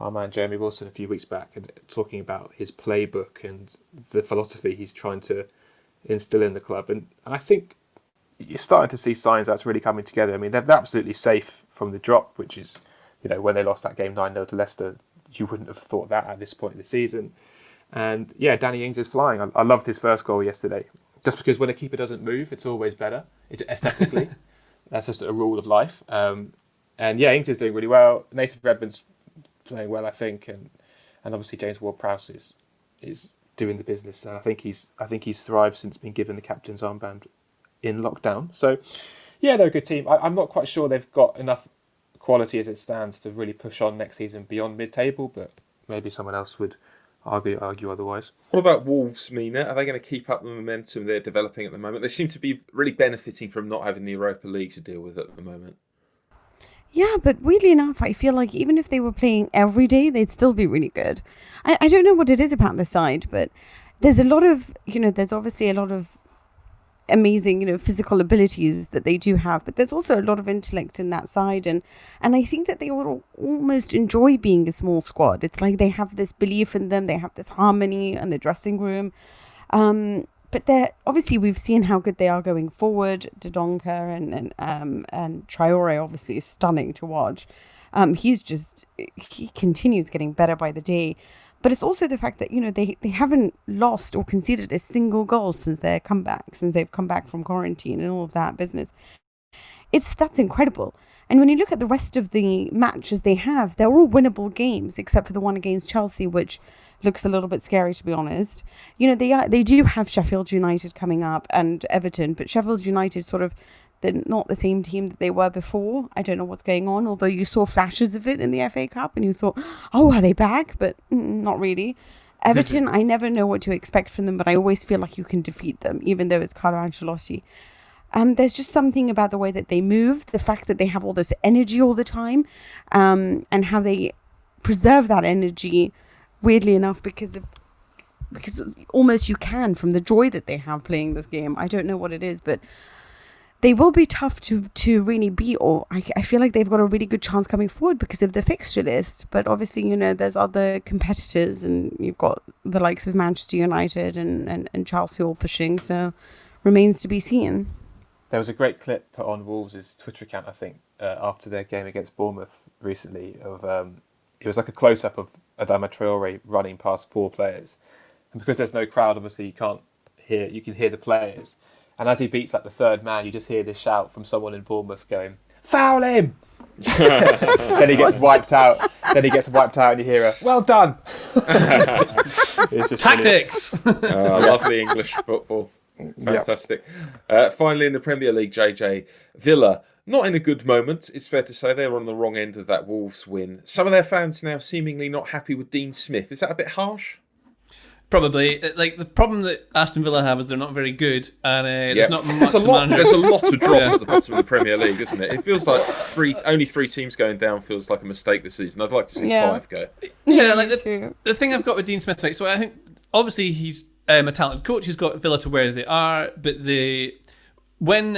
our man Jeremy Wilson a few weeks back, and talking about his playbook and the philosophy he's trying to instill in the club. And I think you're starting to see signs that's really coming together. I mean, they're absolutely safe from the drop, which is, when they lost that game 9-0 to Leicester, you wouldn't have thought that at this point in the season. And yeah, Danny Ings is flying. I loved his first goal yesterday, just because when a keeper doesn't move, it's always better aesthetically. That's just a rule of life. And yeah, Ings is doing really well. Nathan Redmond's playing well, I think, and obviously James Ward-Prowse is doing the business. And I think he's thrived since being given the captain's armband in lockdown. So yeah, they're a good team. I'm not quite sure they've got enough quality as it stands to really push on next season beyond mid-table, but maybe someone else would argue otherwise. What about Wolves, Mina? Are they going to keep up the momentum they're developing at the moment? They seem to be really benefiting from not having the Europa League to deal with at the moment. Yeah, but weirdly enough, I feel like even if they were playing every day, they'd still be really good. I don't know what it is about the side, but there's a lot of, there's obviously a lot of amazing, physical abilities that they do have, but there's also a lot of intellect in that side. And I think that they all almost enjoy being a small squad. It's like they have this belief in them. They have this harmony in the dressing room. But they're obviously, we've seen how good they are going forward. Dodonka and Traore obviously is stunning to watch. He continues getting better by the day. But it's also the fact that, they haven't lost or conceded a single goal since they've come back from quarantine and all of that business. That's incredible. And when you look at the rest of the matches they have, they're all winnable games, except for the one against Chelsea, which looks a little bit scary, to be honest. They do have Sheffield United coming up and Everton, but Sheffield United they're not the same team that they were before. I don't know what's going on, although you saw flashes of it in the FA Cup and you thought, oh, are they back? But not really. Everton, I never know what to expect from them, but I always feel like you can defeat them, even though it's Carlo Ancelotti. There's just something about the way that they move, the fact that they have all this energy all the time, and how they preserve that energy, weirdly enough, because almost you can, from the joy that they have playing this game. I don't know what it is, but they will be tough to really beat, or I feel like they've got a really good chance coming forward because of the fixture list. But obviously, there's other competitors, and you've got the likes of Manchester United and Chelsea all pushing, so remains to be seen. There was a great clip put on Wolves' Twitter account, I think, after their game against Bournemouth recently. It was like a close-up of Adama Traore running past 4 players. And because there's no crowd, obviously you can hear the players. And as he beats like the third man, you just hear this shout from someone in Bournemouth going, "Foul him!" Then he gets wiped out. And you hear a "Well done." it's just Tactics. I love the English football. Fantastic. Finally, in the Premier League, JJ, Villa, not in a good moment. It's fair to say they're on the wrong end of that Wolves win. Some of their fans now seemingly not happy with Dean Smith. Is that a bit harsh? Probably. Like, the problem that Aston Villa have is they're not very good, and there's not much There's a lot of drops at the bottom of the Premier League, isn't it? It feels like only 3 teams going down feels like a mistake this season. I'd like to see 5 go. Yeah, like the thing I've got with Dean Smith, so I think obviously he's a talented coach. He's got Villa to where they are, but when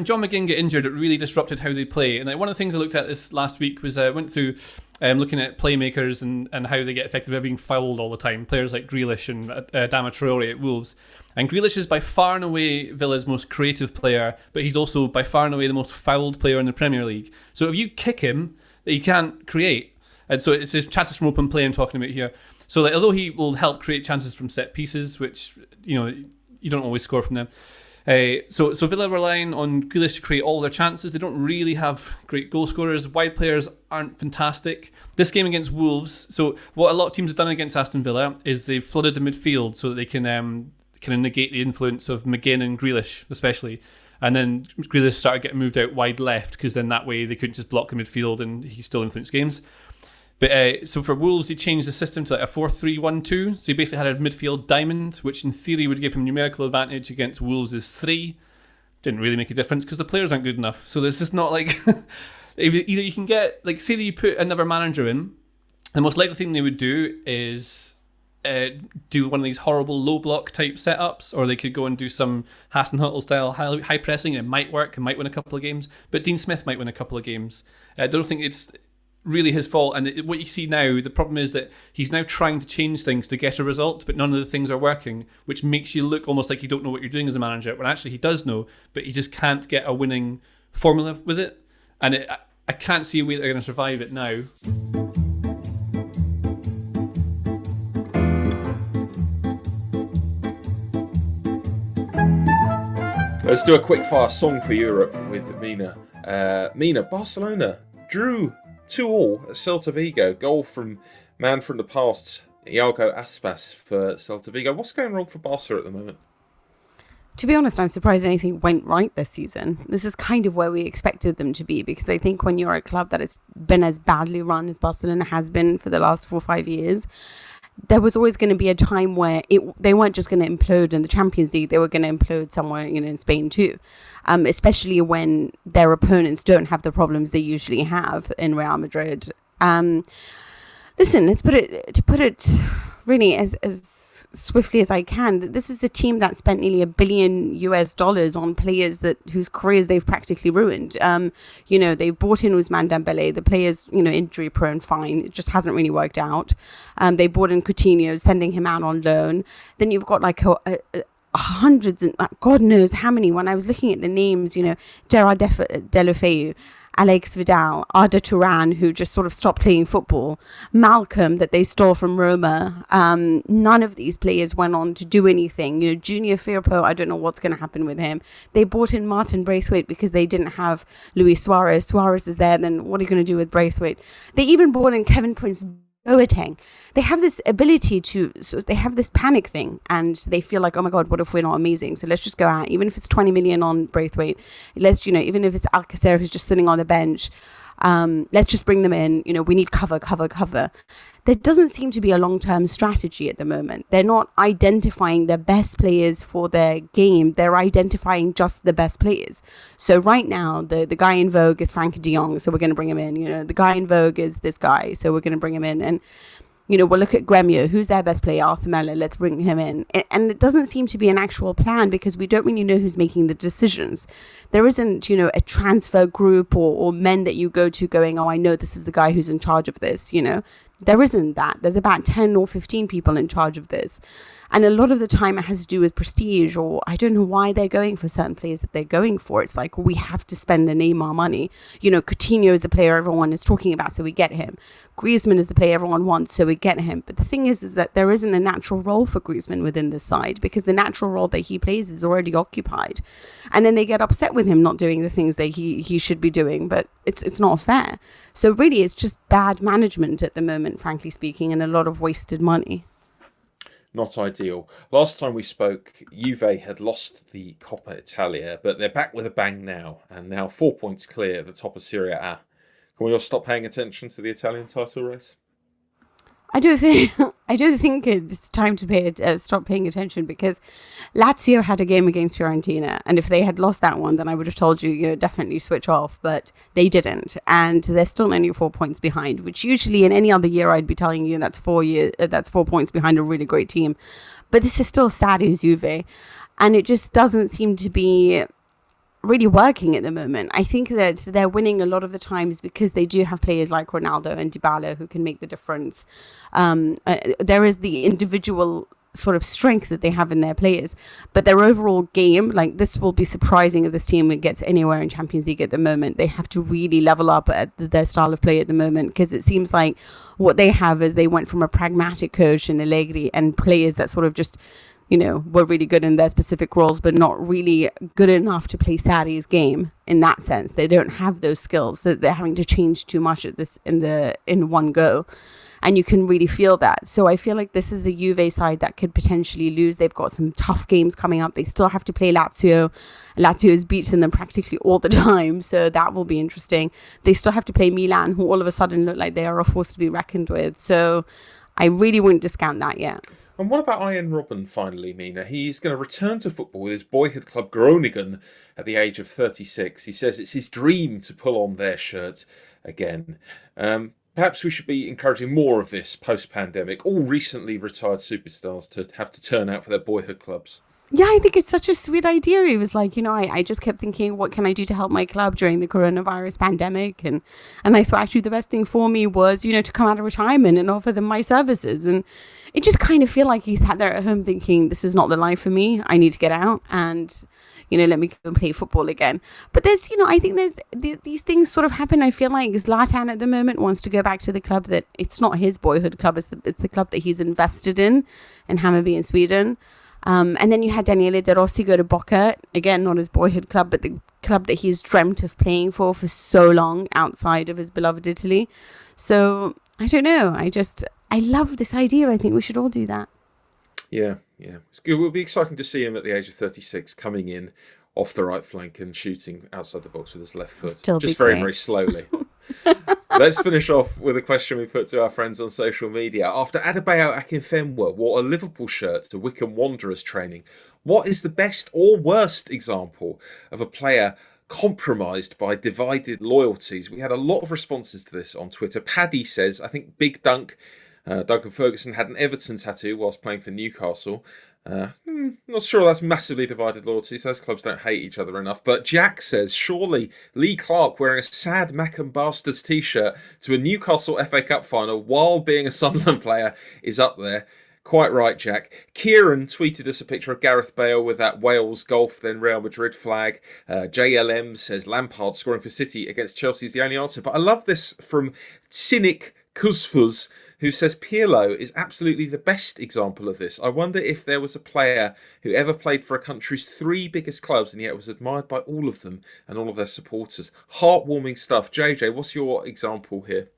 John McGinn got injured, it really disrupted how they play. And one of the things I looked at this last week was I went through looking at playmakers and how they get affected by being fouled all the time. Players like Grealish and Adama Traore at Wolves. And Grealish is by far and away Villa's most creative player, but he's also by far and away the most fouled player in the Premier League. So if you kick him, he can't create. And so it's his chances from open play I'm talking about here. So like, although he will help create chances from set pieces, which you don't always score from them. So Villa relying on Grealish to create all their chances. They don't really have great goal scorers. Wide players aren't fantastic. This game against Wolves, so what a lot of teams have done against Aston Villa is they've flooded the midfield so that they can kind of negate the influence of McGinn and Grealish, especially. And then Grealish started getting moved out wide left because then that way they couldn't just block the midfield and he still influenced games. But so for Wolves, he changed the system to like a 4-3-1-2. So he basically had a midfield diamond, which in theory would give him numerical advantage against Wolves' 3. Didn't really make a difference because the players aren't good enough. So this is not like... either you can get... Like, say that you put another manager in, the most likely thing they would do is do one of these horrible low block type setups, or they could go and do some Hasenhüttl style high pressing. It might work. It might win a couple of games. But Dean Smith might win a couple of games. I don't think it's really his fault. And what you see now, the problem is that he's now trying to change things to get a result, but none of the things are working, which makes you look almost like you don't know what you're doing as a manager, when actually he does know, but he just can't get a winning formula with it. And I can't see a way that they're going to survive it now. Let's do a quick fire song for Europe with Mina. Mina, Barcelona drew 2-2 at Celta Vigo. Goal from man from the past, Iago Aspas for Celta Vigo. What's going wrong for Barca at the moment? To be honest, I'm surprised anything went right this season. This is kind of where we expected them to be, because I think when you're a club that has been as badly run as Barcelona has been for the last 4 or 5 years, there was always going to be a time where they weren't just going to implode in the Champions League. They were going to implode somewhere, in Spain too, especially when their opponents don't have the problems they usually have in Real Madrid. Listen, let's put it really as swiftly as I can. This is a team that spent nearly $1 billion on players whose careers they've practically ruined. They've bought in Ousmane Dembele. The player's, injury prone, fine. It just hasn't really worked out. They bought in Coutinho, sending him out on loan. Then you've got like hundreds and God knows how many. When I was looking at the names, Gerard Deulofeu, Alex Vidal, Arda Turan, who just sort of stopped playing football, Malcolm, that they stole from Roma. None of these players went on to do anything. Junior Firpo, I don't know what's going to happen with him. They bought in Martin Braithwaite because they didn't have Luis Suarez. Suarez is there, then what are you going to do with Braithwaite? They even bought in Kevin Prince Boateng. They have this ability they have this panic thing, and they feel like, oh my God, what if we're not amazing? So let's just go out, even if it's 20 million on Braithwaite. Let's, even if it's Alcacer who's just sitting on the bench, let's just bring them in. We need cover. There doesn't seem to be a long-term strategy at the moment. They're not identifying the best players for their game. They're identifying just the best players. So right now, the guy in vogue is Frankie de Jong, so we're going to bring him in. The guy in vogue is this guy, so we're going to bring him in. And we'll look at Gremio. Who's their best player? Arthur Miller. Let's bring him in. And it doesn't seem to be an actual plan, because we don't really know who's making the decisions. There isn't, a transfer group or men that you go to going, oh, I know this is the guy who's in charge of this, There isn't that. There's about 10 or 15 people in charge of this. And a lot of the time it has to do with prestige, or I don't know why they're going for certain players that they're going for. It's like, we have to spend the Neymar money. Coutinho is the player everyone is talking about, so we get him. Griezmann is the player everyone wants, so we get him. But the thing is that there isn't a natural role for Griezmann within this side, because the natural role that he plays is already occupied. And then they get upset with him not doing the things that he should be doing, but it's not fair. So really, it's just bad management at the moment, frankly speaking, and a lot of wasted money. Not ideal. Last time we spoke, Juve had lost the Coppa Italia, but they're back with a bang now, and now 4 points clear at the top of Serie A. Can we all stop paying attention to the Italian title race? I do think it's time to stop paying attention, because Lazio had a game against Fiorentina, and if they had lost that one, then I would have told you, definitely switch off, but they didn't, and they're still only 4 points behind, which usually in any other year I'd be telling you that's 4 points behind a really great team, but this is still sad as Juve, and it just doesn't seem to be really working at the moment. I think that they're winning a lot of the times because they do have players like Ronaldo and Dybala who can make the difference. There is the individual sort of strength that they have in their players, but their overall game, like, this will be surprising if this team gets anywhere in Champions League at the moment. They have to really level up at their style of play at the moment, because it seems like what they have is they went from a pragmatic coach in Allegri and players that sort of just, you know, were really good in their specific roles, but not really good enough to play Sarri's game in that sense. They don't have those skills, so they're having to change too much at this in one go. And you can really feel that. So I feel like this is a Juve side that could potentially lose. They've got some tough games coming up. They still have to play Lazio. Lazio has beaten them practically all the time, so that will be interesting. They still have to play Milan, who all of a sudden look like they are a force to be reckoned with. So I really wouldn't discount that yet. And what about Ian Robben, finally, Mina? He's going to return to football with his boyhood club Groningen at the age of 36. He says it's his dream to pull on their shirt again. Perhaps we should be encouraging more of this post-pandemic. All recently retired superstars to have to turn out for their boyhood clubs. Yeah, I think it's such a sweet idea. He was like, you know, I just kept thinking, what can I do to help my club during the coronavirus pandemic? And I thought actually the best thing for me was, you know, to come out of retirement and offer them my services. And it just kind of feel like he sat there at home thinking, this is not the life for me. I need to get out and, you know, let me go and play football again. But there's, you know, I think these things sort of happen. I feel like Zlatan at the moment wants to go back to the club that it's not his boyhood club. It's the club that he's invested in Hammarby in Sweden. And then you had Daniele De Rossi go to Boca, again, not his boyhood club, but the club that he's dreamt of playing for so long outside of his beloved Italy. So I don't know. I love this idea. I think we should all do that. Yeah. It's good. It will be exciting to see him at the age of 36 coming in off the right flank and shooting outside the box with his left foot. Just very, very slowly. Let's finish off with a question we put to our friends on social media. After Adebayo Akinfenwa wore a Liverpool shirt to Wycombe Wanderers training, what is the best or worst example of a player compromised by divided loyalties? We had a lot of responses to this on Twitter. Paddy says, I think Big Dunk, Duncan Ferguson, had an Everton tattoo whilst playing for Newcastle. Not sure that's massively divided loyalties. Those clubs don't hate each other enough. But Jack says, surely Lee Clark wearing a sad Mackham Bastards t-shirt to a Newcastle FA Cup final while being a Sunderland player is up there. Quite right, Jack. Kieran tweeted us a picture of Gareth Bale with that Wales golf, then Real Madrid flag. JLM says Lampard scoring for City against Chelsea is the only answer. But I love this from Cynic Kuzfuz, who says Pirlo is absolutely the best example of this. I wonder if there was a player who ever played for a country's three biggest clubs and yet was admired by all of them and all of their supporters. Heartwarming stuff. JJ, what's your example here?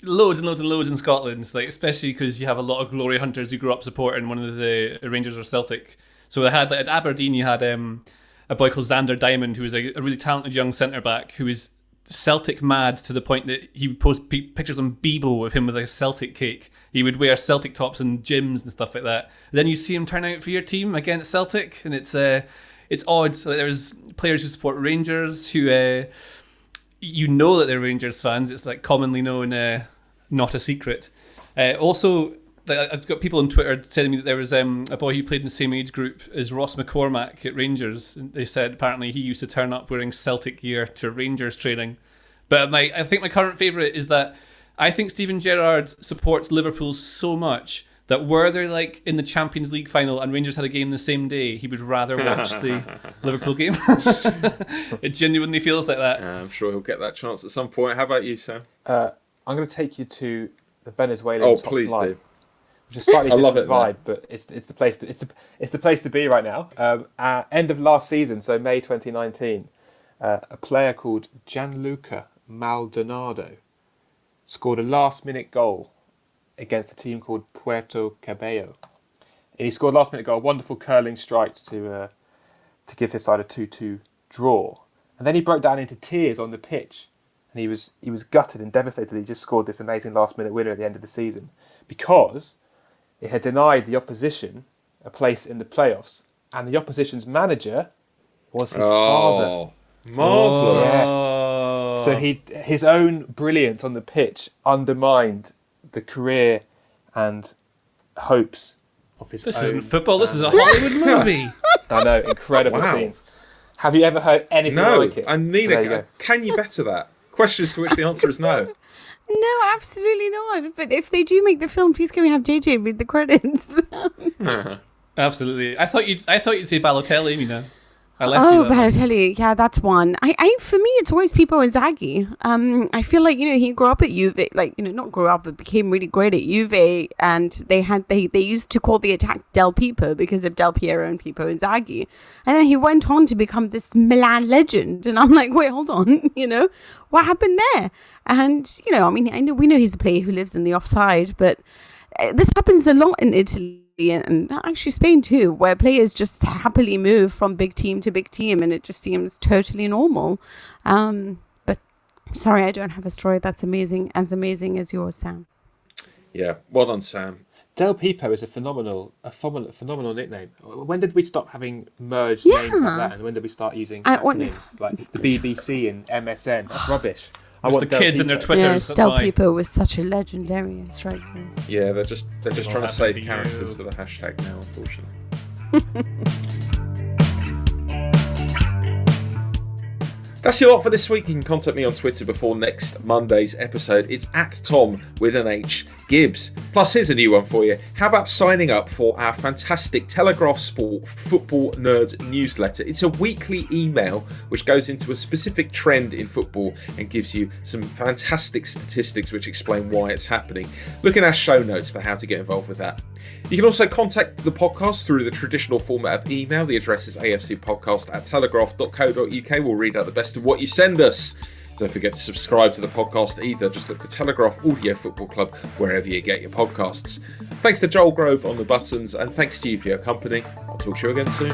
Loads and loads in Scotland, like, especially because you have a lot of glory hunters who grew up supporting one of the Rangers or Celtic. So they had, like, at Aberdeen, you had a boy called Xander Diamond, who was a really talented young centre-back who was Celtic mad to the point that he would post pictures on Bebo of him with a Celtic cake. He would wear Celtic tops and gyms and stuff like that. And then you see him turn out for your team against Celtic, and it's odd. So there's players who support Rangers who you know that they're Rangers fans. It's like commonly known, not a secret. Also, I've got people on Twitter telling me that there was a boy who played in the same age group as Ross McCormack at Rangers. And they said apparently he used to turn up wearing Celtic gear to Rangers training. But I think my current favourite is that I think Steven Gerrard supports Liverpool so much that were they like in the Champions League final and Rangers had a game the same day, he would rather watch the Liverpool game. It genuinely feels like that. I'm sure he'll get that chance at some point. How about you, Sam? I'm going to take you to the Venezuelan top please flight. do. Which is slightly different it, vibe, but it's the place to be right now. End of last season, so May 2019, a player called Gianluca Maldonado scored a last-minute goal against a team called Puerto Cabello. And he scored a last-minute goal, wonderful curling strike to give his side a 2-2 draw. And then he broke down into tears on the pitch, and he was gutted and devastated. He just scored this amazing last-minute winner at the end of the season because it had denied the opposition a place in the playoffs, and the opposition's manager was his father. Marvellous. Yes. So his own brilliance on the pitch undermined the career and hopes of his own. This isn't football, this is a Hollywood movie. I know, incredible scenes. Have you ever heard anything like it? No, and Nina, can you better that? Questions to which the answer is no. No, absolutely not. But if they do make the film, please can we have JJ read the credits? Absolutely. I thought you'd say Balotelli, Mina. I left you that. Balotelli, yeah, that's one. I for me, it's always Pippo Inzaghi. I feel like, he grew up at Juve, not grew up, but became really great at Juve, and they used to call the attack Del Pippo because of Del Piero and Pippo Inzaghi, and then he went on to become this Milan legend, and I'm like, wait, hold on, what happened there? And we know he's a player who lives in the offside, but this happens a lot in Italy. And actually Spain too, where players just happily move from big team to big team, and it just seems totally normal. But sorry, I don't have a story that's as amazing as yours, Sam. Yeah, well done, Sam. Del Pippo is a phenomenal nickname. When did we stop having merged names like that, and when did we start using names like the BBC and MSN? That's rubbish. It's the kids and their Twitters. Yes, Del Pippo was such a legendary striker. Yeah, they're just trying to save characters for the hashtag now, unfortunately. That's your lot for this week. You can contact me on Twitter before next Monday's episode. It's @Tom with an H Gibbs. Plus, here's a new one for you. How about signing up for our fantastic Telegraph Sport Football Nerds newsletter? It's a weekly email which goes into a specific trend in football and gives you some fantastic statistics which explain why it's happening. Look at our show notes for how to get involved with that. You can also contact the podcast through the traditional format of email. The address is afcpodcast@telegraph.co.uk. We'll read out the best of what you send us. Don't forget to subscribe to the podcast either. Just look for Telegraph Audio Football Club wherever you get your podcasts. Thanks to Joel Grove on the buttons, and thanks to you for your company. I'll talk to you again soon.